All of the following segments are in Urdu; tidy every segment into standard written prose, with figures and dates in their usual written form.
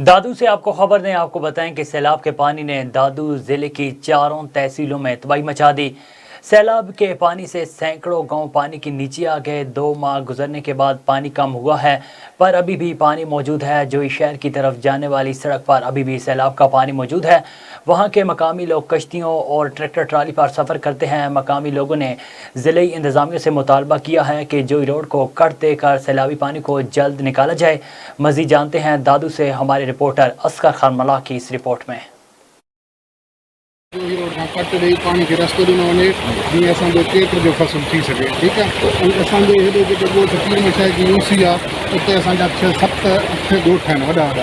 دادو سے آپ کو خبر دیں، آپ کو بتائیں کہ سیلاب کے پانی نے دادو ضلع کی 4 تحصیلوں میں تباہی مچا دی۔ سیلاب کے پانی سے سینکڑوں گاؤں پانی کے نیچے آ گئے۔ 2 ماہ گزرنے کے بعد پانی کم ہوا ہے، پر ابھی بھی پانی موجود ہے۔ جوئی شہر کی طرف جانے والی سڑک پر ابھی بھی سیلاب کا پانی موجود ہے۔ وہاں کے مقامی لوگ کشتیوں اور ٹریکٹر ٹرالی پر سفر کرتے ہیں۔ مقامی لوگوں نے ضلعی انتظامیہ سے مطالبہ کیا ہے کہ جوئی روڈ کو کٹ دے کر سیلابی پانی کو جلد نکالا جائے۔ مزید جانتے ہیں دادو سے ہمارے رپورٹر اصغر خان ملا کی اس رپورٹ میں۔ جوئی روڈ کٹ ڈی پانی کے رستو ڈنو ونے جی اساں جو کیتر جو فصل تھی سکے، ٹھیک ہے۔ اساں جو ہیڈو جو تقریر میں شاید جی اوسی آ اتنے اساں جا 6 7 8 ڳوٹھ ہیں وڈا وڈا،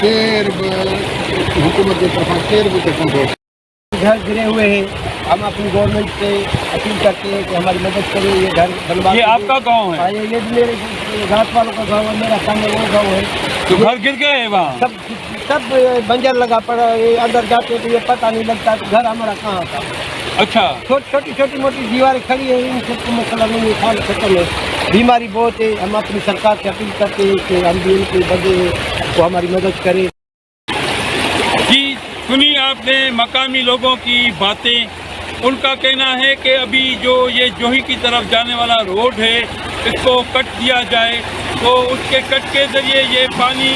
کیر حکومت کی طرف کیر بھی تک گھر گرے ہوئے ہیں، ہم اپنی گورنمنٹ سے اپیل کرتے ہیں کہ ہماری مدد کرے، یہ گھر بنوا۔ یہ آپ کا گاؤں ہے؟ یہ میرے گھاٹ والوں کا گاؤں ہے، میرا سامنے وہ گاؤں ہے۔ تو گھر گر گئے ہیں وہاں؟ سب بنجر لگا پڑا، یہ اندر جاتے تو یہ پتہ نہیں لگتا کہ گھر ہمارا کہاں تھا۔ اچھا، چھوٹی موٹی دیواریں کھڑی ہیں، ان سے کوئی مسئلہ نہیں ہے، حال ختم ہے۔ بیماری بہت ہے، ہم اپنی سرکار سے اپیل کرتے ہیں کہ ہم بھی ان کے بندے کو ہماری مدد کریں۔ جی سنی آپ نے مقامی لوگوں کی باتیں۔ ان کا کہنا ہے کہ ابھی جو یہ جوہی کی طرف جانے والا روڈ ہے اس کو کٹ دیا جائے، تو اس کے کٹ کے ذریعے یہ پانی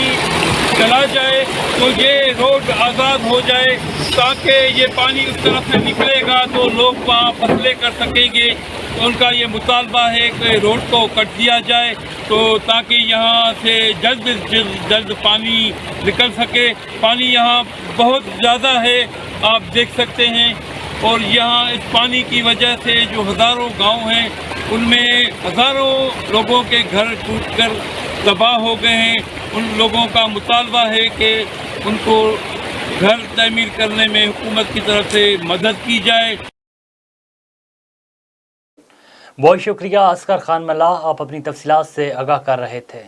چلا جائے تو یہ روڈ آزاد ہو جائے، تاکہ یہ پانی اس طرف سے نکلے گا تو لوگ وہاں فصلیں کر سکیں گے۔ ان کا یہ مطالبہ ہے کہ روڈ کو کٹ دیا جائے تو تاکہ یہاں سے جلد پانی نکل سکے۔ پانی یہاں بہت زیادہ ہے، آپ دیکھ سکتے ہیں، اور یہاں اس پانی کی وجہ سے جو ہزاروں گاؤں ہیں ان میں ہزاروں لوگوں کے گھر ٹوٹ کر تباہ ہو گئے ہیں۔ ان لوگوں کا مطالبہ ہے کہ ان کو گھر تعمیر کرنے میں حکومت کی طرف سے مدد کی جائے۔ بہت شکریہ اصغر خان ملا، آپ اپنی تفصیلات سے آگاہ کر رہے تھے۔